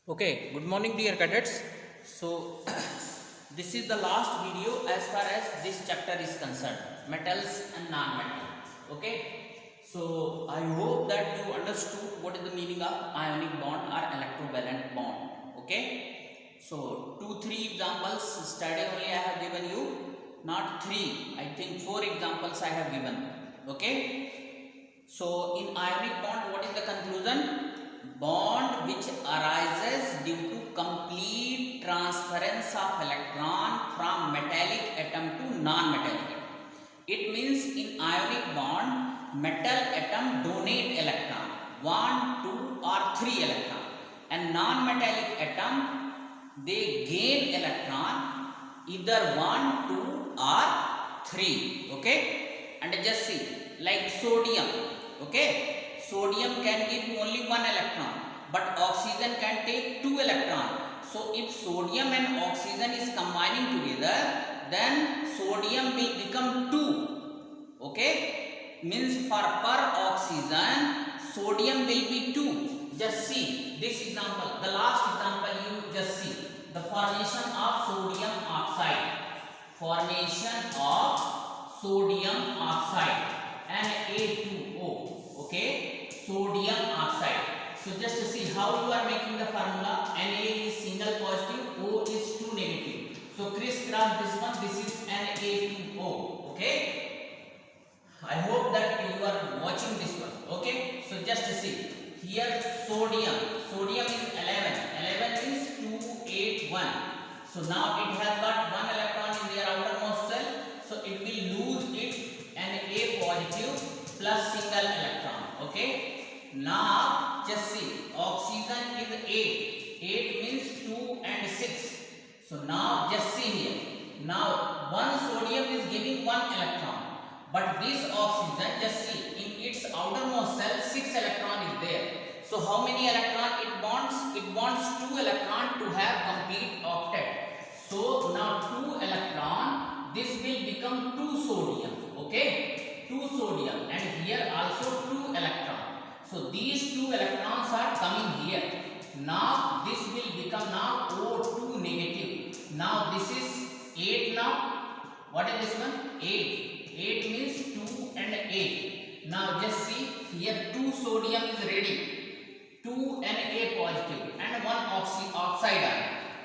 Okay, good morning dear cadets. So this is the last video as far as this chapter is concerned, metals and non-metal. Okay, so I hope that you understood what is the meaning of ionic bond or electrovalent bond. Okay, so 2-3 examples study only I have given you, not 3, I think 4 examples I have given. Okay, so in ionic bond what is the conclusion? Bond which arises due to complete transference of electron from metallic atom to non-metallic atom. It means in ionic bond, metal atom donate electron 1, 2 or 3 electron, and non-metallic atom they gain electron either 1, 2 or 3. Okay, and just see like sodium. Okay, sodium can give only 1 electron, but oxygen can take 2 electron. So if sodium and oxygen is combining together, then sodium will become 2. Okay, means for per oxygen sodium will be 2. Just see this example, the last example you just see, the formation of sodium oxide, Na2O. Okay, sodium oxide. So just to see how you are making the formula. Na is single positive, O is 2 negative. So crisscross this one, this is Na2O. Okay, I hope that you are watching this one. Okay, so just to see here sodium is 11 is 281. So now it has got 1 electron in their outermost shell, so it will lose its Na positive plus single electron. Okay, now just see oxygen is 8 means 2 and 6. So now just see here, now one sodium is giving 1 electron, but this oxygen, just see in its outermost shell 6 electron is there. So how many electron it bonds? It bonds 2 electron to have complete octet. So now 2 electron, this will become 2 sodium. Okay, 2 sodium, and here also 2 electron. So these 2 electrons are coming here. Now this will become now O2 negative. Now this is 8 now. What is this one? 8 means 2 and 8. Now just see here 2 sodium is ready. 2 Na positive and 1 oxide ion.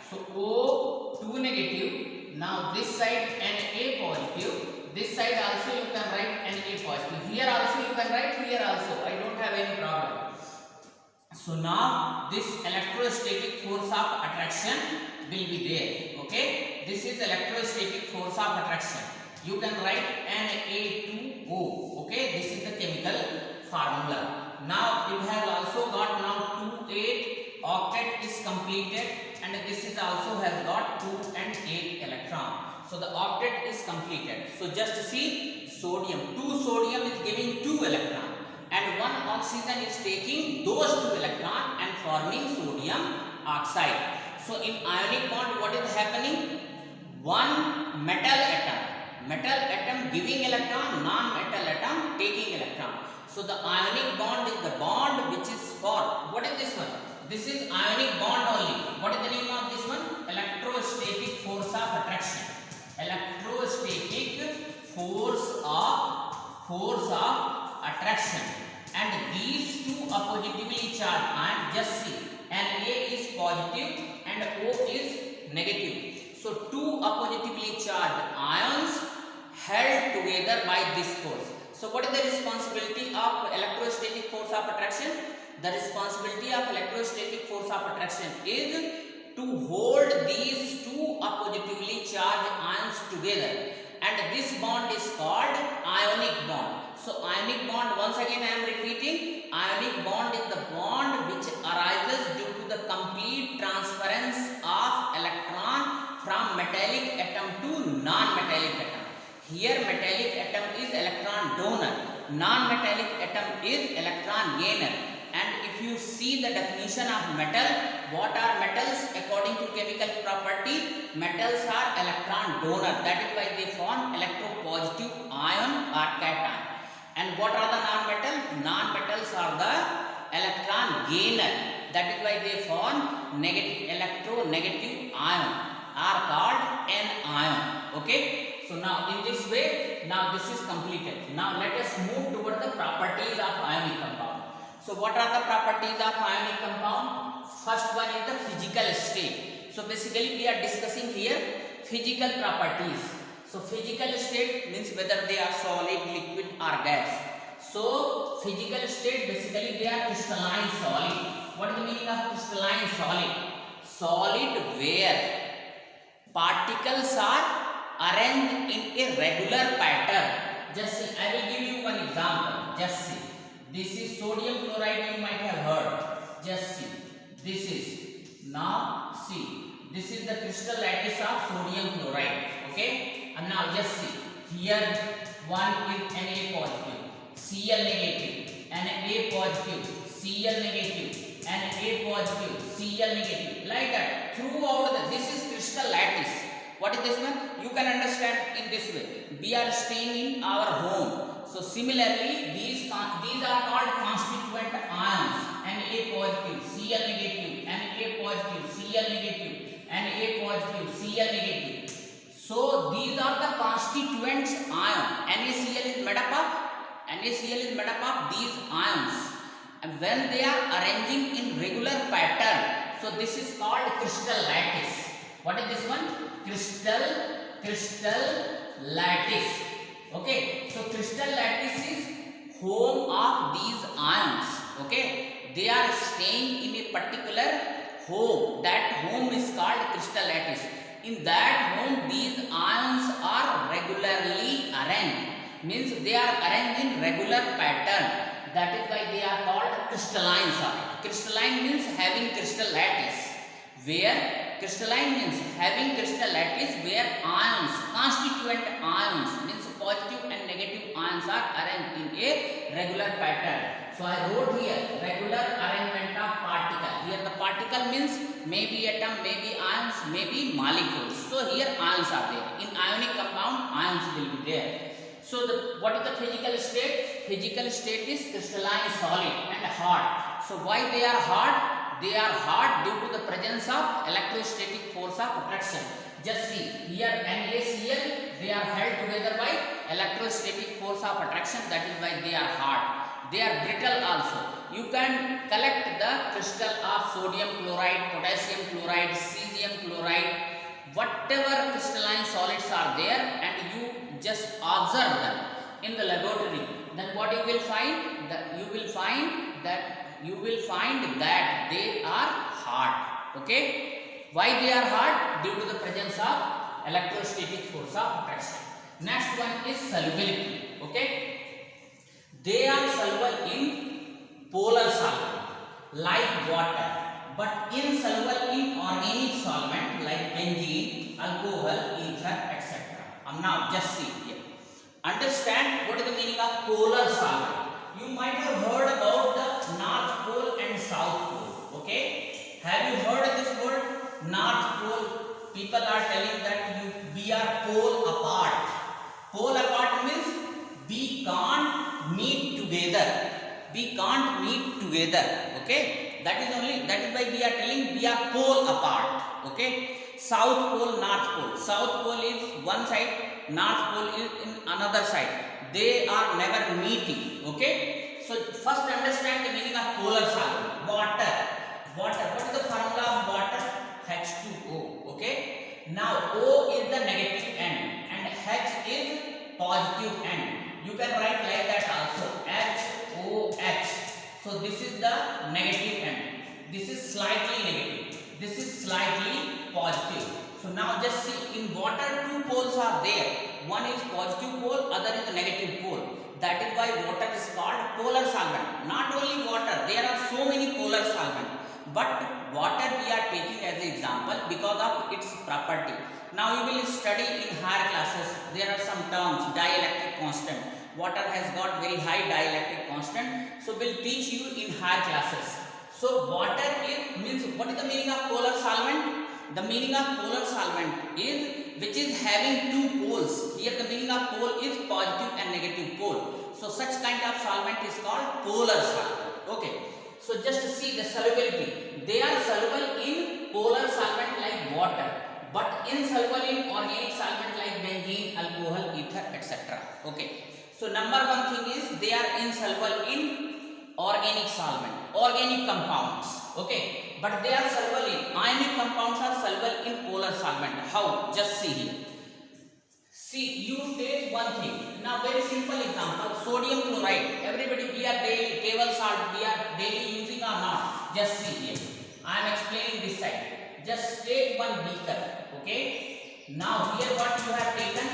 So O2 negative. Now this side Na positive. This side also you can write Na positive. Here also you can write, here also. I don't have any problem. So now this electrostatic force of attraction will be there. Okay, this is electrostatic force of attraction. You can write Na2O. Okay, this is the chemical formula. Now it has also got now 2, 8 octet is completed, and this is also has got 2 and 8 electron. So the octet is completed. So just see sodium, 2 sodium is giving 2 electron, and 1 oxygen is taking those 2 electron and forming sodium oxide. So in ionic bond what is happening? One metal atom giving electron, non-metal atom taking electron. So the ionic bond is the bond which is formed. What is this one? This is ionic bond only. What is the name of this one? Electrostatic force of attraction. Electrostatic force of attraction. And these two oppositively charged ions, just see, Na is positive and O is negative. So two oppositively charged ions held together by this force. So what is the responsibility of electrostatic force of attraction? The responsibility of electrostatic force of attraction is to hold these two oppositively charged ions together, and this bond is called ionic bond. So ionic bond, once again I am repeating, ionic bond is the bond which arises due to the complete transference of electron from metallic atom to non-metallic atom. Here metallic atom is electron donor, non-metallic atom is electron gainer. And if you see the definition of metal, what are metals according to chemical property? Metals are electron donor, that is why they form electropositive ion or cation. And what are the non-metals? Non-metals are the electron gainer. That is why they form negative electronegative ion are called anion. Okay. So now in this way, now this is completed. Now let us move toward the properties of ionic compound. So what are the properties of ionic compound? First one is the physical state. So basically we are discussing here physical properties. So physical state means whether they are solid, liquid or gas. So physical state, basically they are crystalline solid. What is the meaning of crystalline solid? Solid where particles are arranged in a regular pattern. Just see, I will give you one example. Just see, this is sodium chloride, you might have heard. Just see, this is, now see, this is the crystal lattice of sodium chloride. Okay, and now just see, here one is Na positive, Cl negative, Na positive, Cl negative, Na positive, Cl negative, like that throughout this is crystal lattice. What is this one? You can understand in this way. We are staying in our home. So similarly, these are called constituent ions. Na positive, Cl negative, Na positive, Cl negative, Na positive, Cl negative. So these are the constituents ion. NaCl is made up of these ions. And when they are arranging in regular pattern, so this is called crystal lattice. What is this one? Crystal lattice. Okay, so crystal lattice is home of these ions. Okay, they are staying in a particular home. That home is called crystal lattice. In that home, these ions are regularly arranged. Means they are arranged in regular pattern. That is why they are called crystalline solid. Crystalline means having crystal lattice. Where crystalline means having crystal lattice where ions, constituent ions, means positive and negative ions are arranged in a regular pattern. So I wrote here regular arrangement of particle. Here the particle means maybe atom, maybe ions, maybe molecules. So here ions are there. In ionic compound, ions will be there. So what is the physical state? Physical state is crystalline solid and hard. So why they are hard? They are hard due to the presence of electrostatic force of attraction. Just see, here NaCl, they are held together by electrostatic force of attraction. That is why they are hard. They are brittle also. You can collect the crystal of sodium chloride, potassium chloride, cesium chloride, whatever crystalline solids are there, and you just observe them in the laboratory. Then what you will find? You will find that they are hard. Okay, why they are hard? Due to the presence of electrostatic force of attraction. Next one is solubility. Okay, they are soluble in polar solvent like water, but insoluble in organic solvent like benzene, alcohol, ether, etc. Now just see here. Understand what is the meaning of polar solvent. You might have heard about the North Pole and South Pole. Okay, have you heard this word North Pole? People are telling that we are pole apart. Pole apart means we can't meet together. We can't meet together. Okay, that is why we are telling we are pole apart. Okay, South Pole, North Pole. South Pole is one side, North Pole is in another side. They are never meeting. Okay, so first understand the meaning of polar solvent. Water. What is the formula of water? H2O. Okay, now O is the negative end and H is positive end. You can write like that also, HOH. So this is the negative end. This is slightly negative. This is slightly positive. So now just see, in water two poles are there. One is positive pole, other is the negative pole. That is why water is called polar solvent. Not only water, there are so many polar solvents. But water we are taking as an example because of its property. Now you will study in higher classes. There are some terms, dielectric constant. Water has got very high dielectric constant. So we'll teach you in higher classes. So water means, what is the meaning of polar solvent? The meaning of polar solvent is which is having two poles. Here the meaning of pole is positive and negative pole. So such kind of solvent is called polar solvent. Okay. So just see the solubility. They are soluble in polar solvent like water, but insoluble in organic solvent like benzene, alcohol, ether, etc. Okay. So number one thing is they are insoluble in organic solvent, organic compounds. Okay, but they are soluble in ionic compounds are soluble in polar solvent. How? Just see here. See, you take one thing. Now, very simple example: sodium chloride. Everybody, we are daily table salt. We are daily using or not? Just see here. I am explaining this side. Just take one beaker. Okay. Now here what you have taken?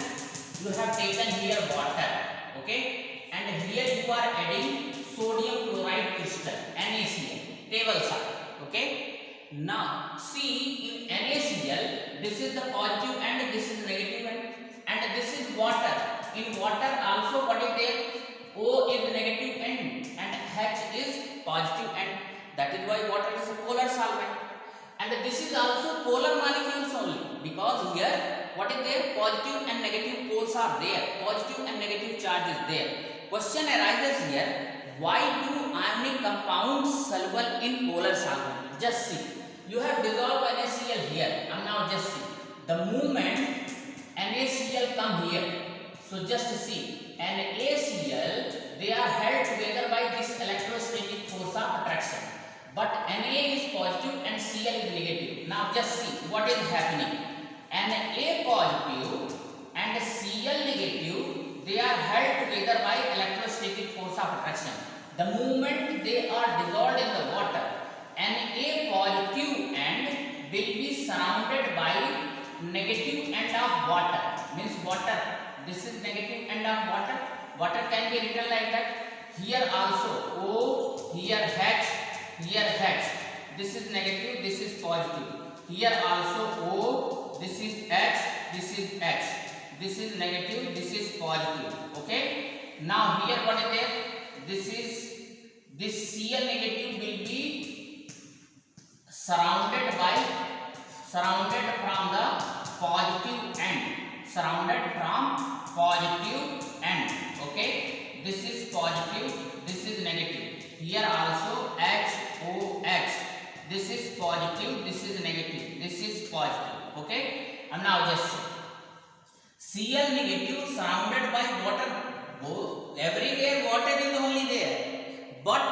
You have taken here water. Okay. And here you are adding sodium chloride crystal, NaCl, table salt. Okay. Now see, in NaCl, this is the positive end, this is negative end. And this is water. In water also what is there? O is negative end and H is positive end. That is why water is a polar solvent. And this is also polar molecules only, because here what is there? Positive and negative poles are there. Positive and negative charge is there. Question arises here: why do ionic compounds soluble in polar solvent? Just see. You have dissolved NaCl here, and now just see the movement. NaCl come here. So just see, NaCl, they are held together by this electrostatic force of attraction. But Na is positive and Cl is negative. Now just see what is happening. Na positive and Cl negative, they are held together by electrostatic force of attraction. The moment they are dissolved in the water, Na positive end will be surrounded by negative end of water, means water. This is negative end of water. Water can be written like that. Here also O, here H, here H. This is negative, this is positive. Here also O, this is H, this is H. This is negative, this is positive. Okay. Now here what is there? This Cl negative will be surrounded from the positive end, okay. This is positive, this is negative. Here also HOH, this is positive, this is negative, this is positive. Okay. And now just see, Cl negative surrounded by water. Everywhere water is only there, but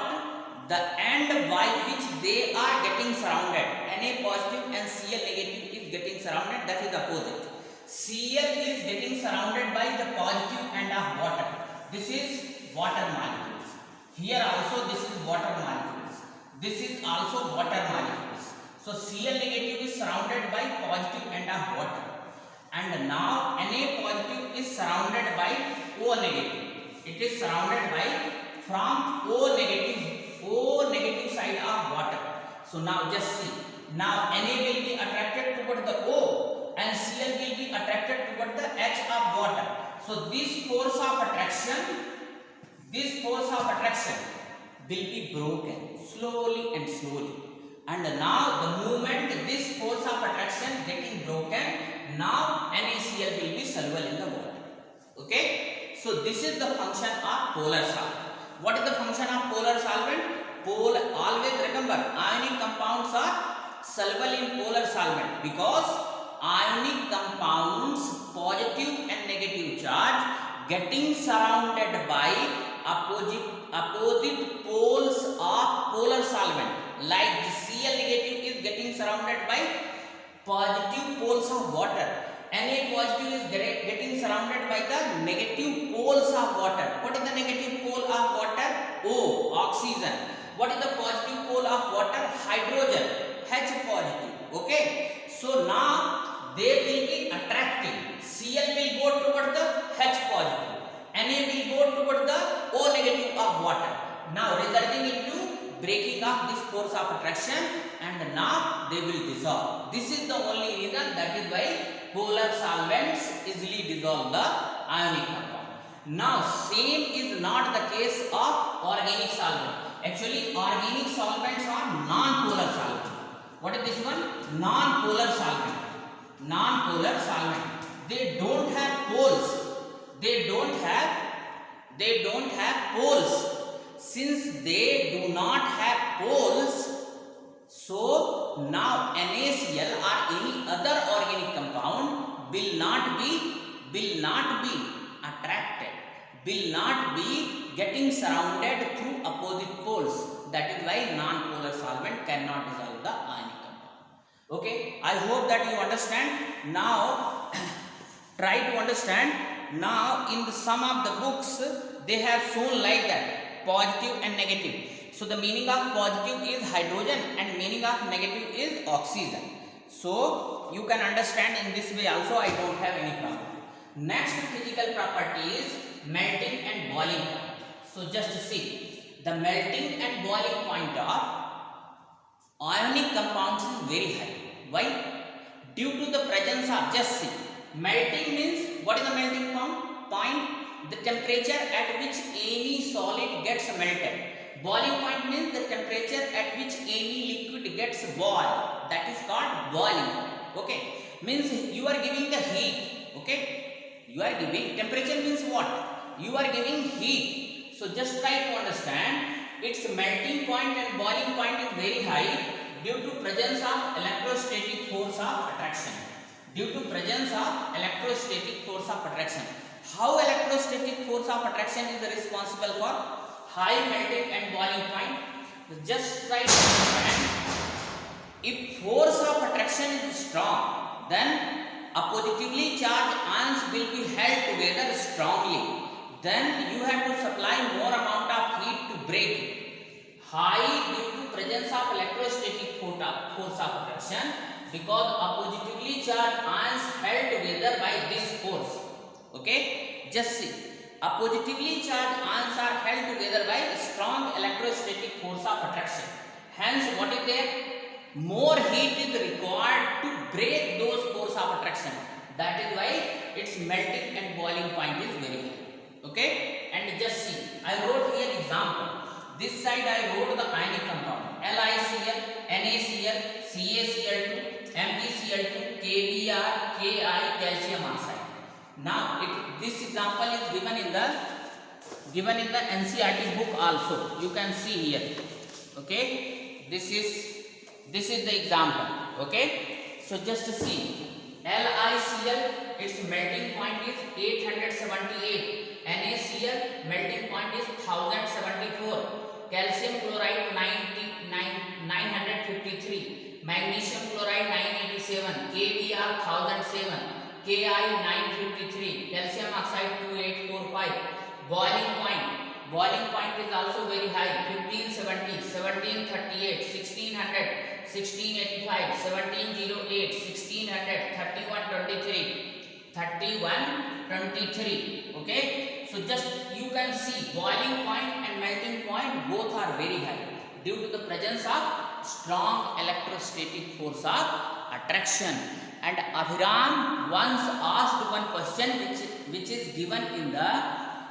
the end by which they are getting surrounded, Na positive and Cl negative is getting surrounded, that is opposite. Cl is getting surrounded by the positive end of water. This is water molecules. Here also this is water molecules. This is also water molecules. So Cl negative is surrounded by positive end of water. And now Na positive is surrounded by O negative. It is surrounded by from O negative side of water. So now just see. Now Na will be attracted toward the O and Cl will be attracted toward the H of water. So this force of attraction will be broken slowly and slowly. And now the moment this force of attraction getting broken, now NaCl will be soluble in the water. Okay. So this is the function of polar solvent. What is the function of polar solvent? Always remember, ionic compounds are soluble in polar solvent because ionic compounds, positive and negative charge, getting surrounded by opposite poles of polar solvent. Like the Cl negative is getting surrounded by positive poles of water. Na positive is getting surrounded by the negative poles of water. What is the negative pole of water? O, oxygen. What is the positive pole of water? Hydrogen, H positive. Okay. So now they will be attracting. Cl will go toward the H positive. Na will go toward the O negative of water. Now resulting into breaking of this force of attraction, and now they will dissolve. This is the only reason, that is why polar solvents easily dissolve the ionic compound. Now same is not the case of organic solvent. Actually organic solvents are non-polar solvent. What is this one? Non-polar solvent. Non-polar solvent. They don't have poles. They don't have poles. since they do not have poles, so now NaCl or any other organic compound will not be attracted, will not be getting surrounded through opposite poles. That is why non-polar solvent cannot dissolve the ionic compound. Okay, I hope that you understand. Now try to understand. Now in some of the books they have shown like that, positive and negative. So the meaning of positive is hydrogen and meaning of negative is oxygen. So you can understand in this way also, I don't have any problem. Next physical property is melting and boiling point. So just see, the melting and boiling point of ionic compounds is very high. Why? Due to the presence of, just see, melting means, what is the melting point? The temperature at which any solid gets melted. Boiling point means the temperature at which any liquid gets boiled. That is called boiling point. Okay, means you are giving the heat. Okay, you are giving, temperature means what? You are giving heat. So just try to understand, its melting point and boiling point is very high due to presence of electrostatic force of attraction. Due to presence of electrostatic force of attraction. How electrostatic force of attraction is responsible for high melting and boiling point? Just try to understand. If force of attraction is strong, then oppositively charged ions will be held together strongly. Then you have to supply more amount of heat to break it. High due to presence of electrostatic force of attraction, because oppositively charged ions held together by this force. Okay, just see, oppositively charged ions are held together by strong electrostatic force of attraction. Hence, what is there? More heat is required to break those force of attraction. That is why its melting and boiling point is very high. Okay, and just see, I wrote here example. This side I wrote the ionic compound LiCl, NaCl, CaCl2, MgCl2, KBr, Ki, calcium oxide. Now this example is given in the NCERT book also. You can see here. Okay, this is the example. Okay, so just see, LiCl, its melting point is 878. NaCl melting point is 1074. Calcium chloride 953. Magnesium chloride 987. KBr 1007. Ki 953. Calcium oxide 2845. Boiling point is also very high, 1570, 1738, 1600, 1685, 1708, 1600, 3123, 3123. Okay, so just you can see boiling point and melting point both are very high due to the presence of strong electrostatic force of attraction. And Abhiram once asked one question which is given in the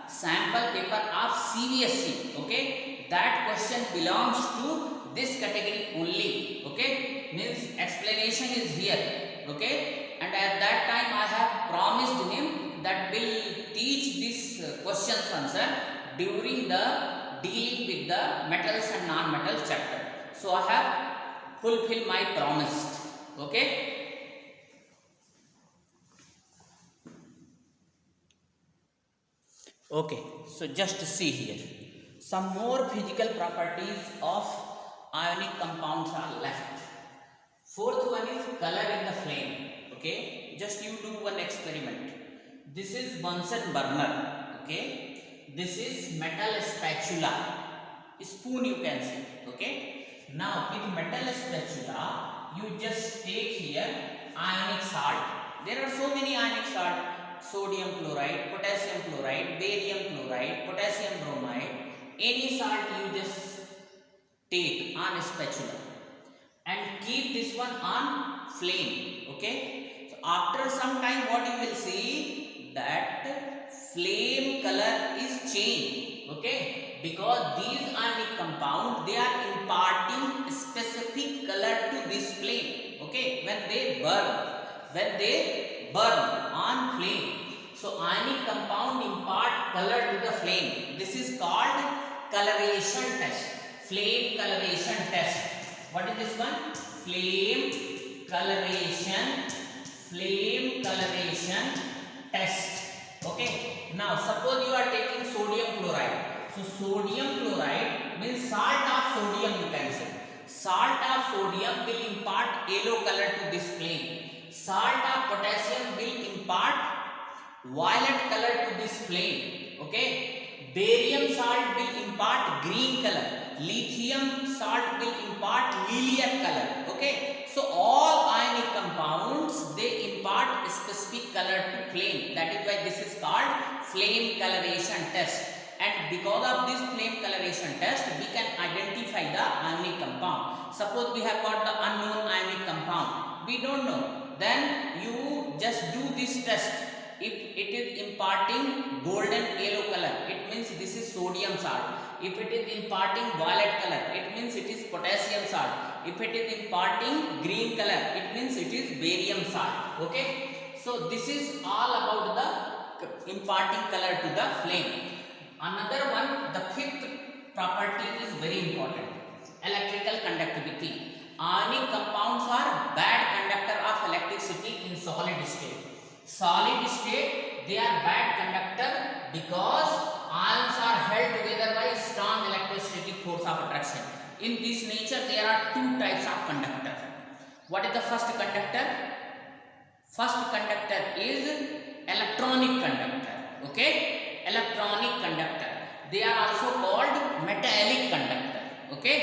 sample paper of CBSE. Okay, that question belongs to this category only. Okay, means explanation is here. Okay, and at that time I have promised him that will teach this questions answer during the dealing with the metals and non-metals chapter. So I have fulfilled my promise. Okay. Okay, so just see here, some more physical properties of ionic compounds are left. Fourth one is color in the flame. Okay, just you do one experiment. This is Bunsen burner. Okay, this is metal spatula, spoon you can see. Okay, now with metal spatula you just take here ionic salt. There are so many ionic salt. Sodium chloride, potassium chloride, barium chloride, potassium bromide, any salt you just take on a spatula and keep this one on flame. Okay, so after some time what you will see, that flame color is changed. Okay, because these ionic compounds, they are imparting specific color to this flame. Okay, when they burn on flame. So ionic compound impart color to the flame. This is called coloration test. Flame coloration test. What is this one? Flame coloration test. Okay. Now suppose you are taking sodium chloride. So sodium chloride means salt of sodium, you can say. Salt of sodium will impart yellow color to this flame. Salt of potassium will impart violet color to this flame. Okay. Barium salt will impart green color. Lithium salt will impart lilac color. Okay. So all ionic compounds, they impart a specific color to flame. That is why this is called flame coloration test. And because of this flame coloration test, we can identify the ionic compound. Suppose we have got the unknown ionic compound, we don't know, then you just do this test. If it is imparting golden yellow color, it means this is sodium salt. If it is imparting violet color, it means it is potassium salt. If it is imparting green color, it means it is barium salt. Okay. So this is all about the imparting color to the flame. Another one, the fifth property is very important. Electrical conductivity. Ionic compounds are bad conductor of electricity in solid state. Solid state, they are bad conductor because ions are held together by strong electrostatic force of attraction. In this nature, there are two types of conductor. What is the first conductor? First conductor is electronic conductor. Okay. Electronic conductor. They are also called metallic conductor. Okay.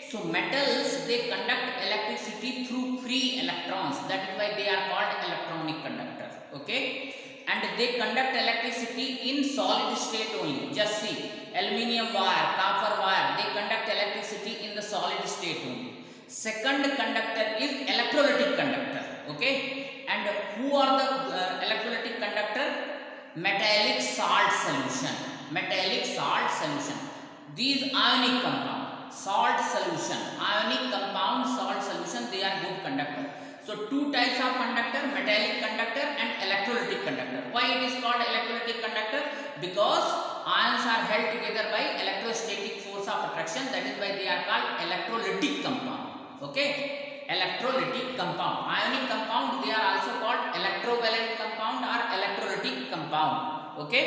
So metals, they conduct electricity through free electrons. That is why they are called electronic conductor. Okay. And they conduct electricity in solid state only. Just see, aluminium wire, copper wire, they conduct electricity in the solid state only. Second conductor is electrolytic conductor. Okay. And who are the electrolytic conductor? Metallic salt solution. Metallic salt solution. These ionic compound, salt solution, ionic compound, salt solution, they are good conductor. So two types of conductor, metallic conductor and electrolytic conductor. Why it is called electrolytic conductor? Because ions are held together by electrostatic force of attraction. That is why they are called electrolytic compound. Okay. Electrolytic compound. Ionic compound, they are also called electrovalent compound or electrolytic compound. Okay.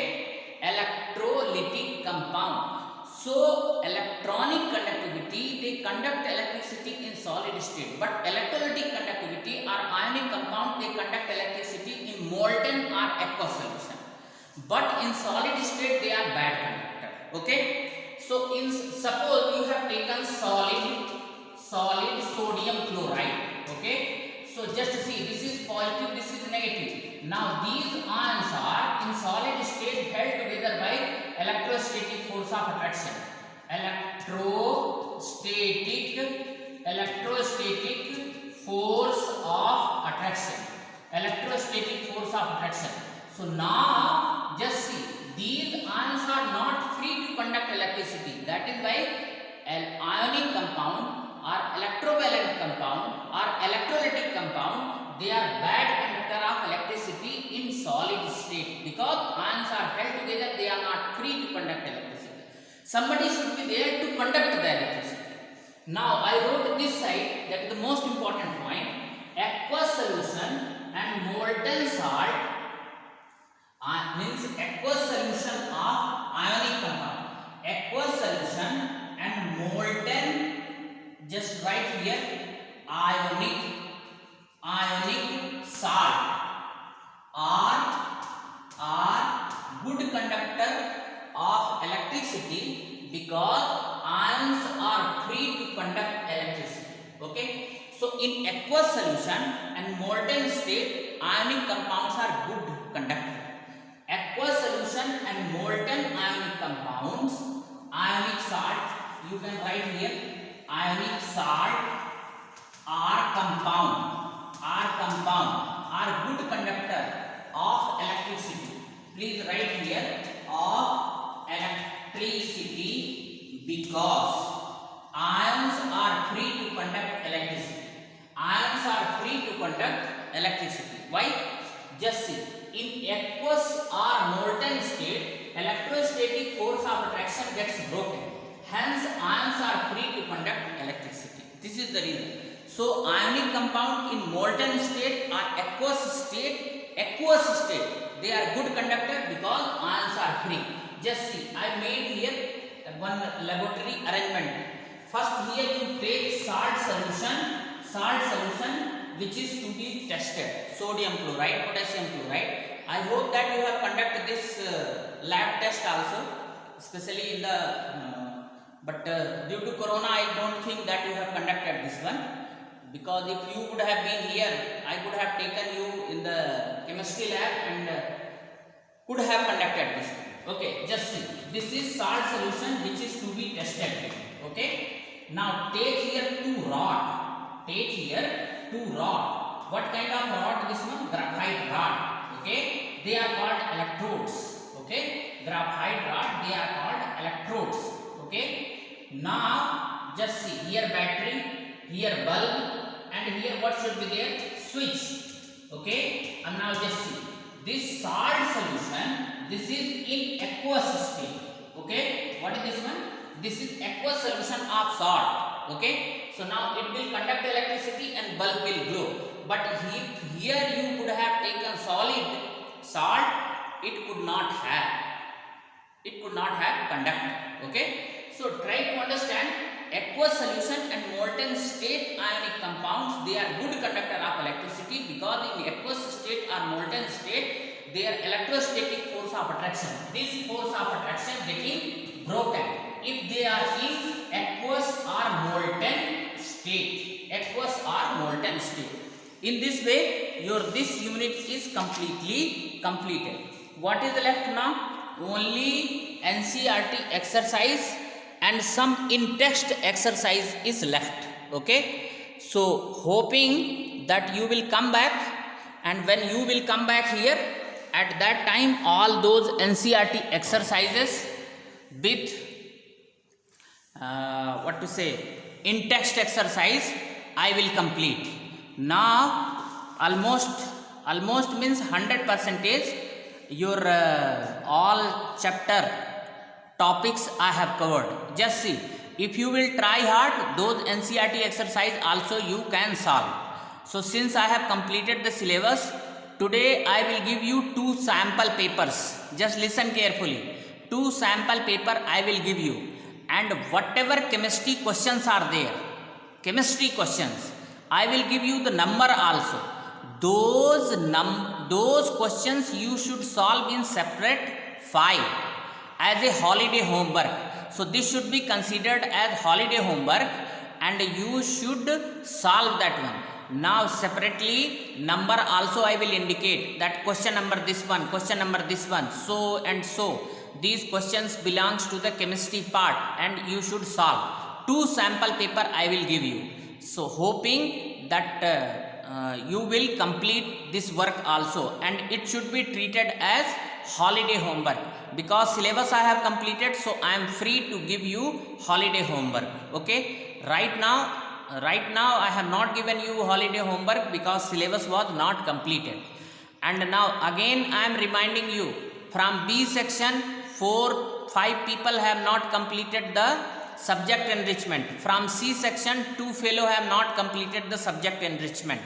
Electrolytic compound. So electronic conductivity, they conduct electricity in solid state, but electrolytic conductivity or ionic compound, they conduct electricity in molten or aqueous solution. But in solid state, they are bad conductor. Okay. So in suppose you have taken solid sodium chloride. Okay. So just see, this is positive, this is negative. Now these ions are in solid state held together by electrostatic force of attraction. Electrostatic force of attraction. Electrostatic force of attraction. So now just see, these ions are not free to conduct electricity. That is why an ionic compound or electrovalent compound or electrolytic compound, they are bad conductor of electricity in solid state because ions are held together, they are not free to conduct electricity. Somebody should be there to conduct the electricity. Now I wrote this side, that is the most important point. Aqueous solution and molten salt means aqueous solution of ionic compound. Aqueous solution and molten, just write here, ionic salt are good conductor of electricity because ions are free to conduct electricity. Okay. So in aqueous solution and molten state, ionic compounds are good conductor. Aqueous solution and molten ionic compounds, ionic salt, you can write here, ionic salt are good conductor of electricity. Please write here, of electricity, because ions are free to conduct electricity. Ions are free to conduct electricity. Why? Just see, in aqueous or molten state, electrostatic force of attraction gets broken. hence ions are free to conduct electricity. This is the reason. So ionic compound in molten state or aqueous state, they are good conductor because ions are free. Just see, I made here one laboratory arrangement. First here you take salt solution which is to be tested, sodium chloride, potassium chloride. I hope that you have conducted this lab test also, especially in the but due to corona I don't think that you have conducted this one, because if you would have been here I could have taken you in the chemistry lab and could have conducted this one. Okay, just see, this is salt solution which is to be tested. Okay, now take here two rod. What kind of rod? This one, graphite rod. Okay, they are called electrodes. Okay, graphite rod, they are called electrodes. Okay, now just see, here battery, here bulb, and here what should be there? Switch. Okay, and now just see, this salt solution, this is in aqueous state. Okay, what is this one? This is aqueous solution of salt. Okay, so now it will conduct electricity and bulb will glow. But here you could have taken solid salt, it could not have conducted. Okay, so try to understand, aqueous solution and molten state ionic compounds, they are good conductor of electricity because in aqueous state or molten state their electrostatic force of attraction, this force of attraction getting broken if they are in aqueous or molten state. In this way this unit is completely completed. What is left now? Only NCERT exercise and some in-text exercise is left. Okay, so hoping that you will come back, and when you will come back here, at that time all those NCERT exercises with in-text exercise I will complete. Now almost means 100% your all chapter topics I have covered. Just see, if you will try hard, those NCERT exercise also you can solve. So since I have completed the syllabus, today I will give you 2 sample papers. Just listen carefully. 2 sample paper I will give you, and whatever chemistry questions are there, chemistry questions, I will give you the number also. Those questions you should solve in separate file as a holiday homework. So this should be considered as holiday homework and you should solve that one. Now separately number also I will indicate, that question number this one, question number this one, so and so. These questions belongs to the chemistry part and you should solve. 2 sample paper I will give you. So hoping that you will complete this work also, and it should be treated as holiday homework because syllabus I have completed, so I am free to give you holiday homework. Okay, right now I have not given you holiday homework because syllabus was not completed. And now again I am reminding you, from B section 4-5 people have not completed the subject enrichment. From C section 2 fellow have not completed the subject enrichment.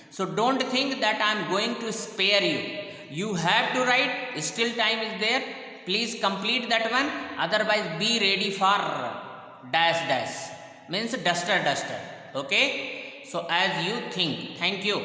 So don't think that I am going to spare you. You have to write, still time is there. Please complete that one, otherwise be ready for dash means duster. Okay, so as you think. Thank you.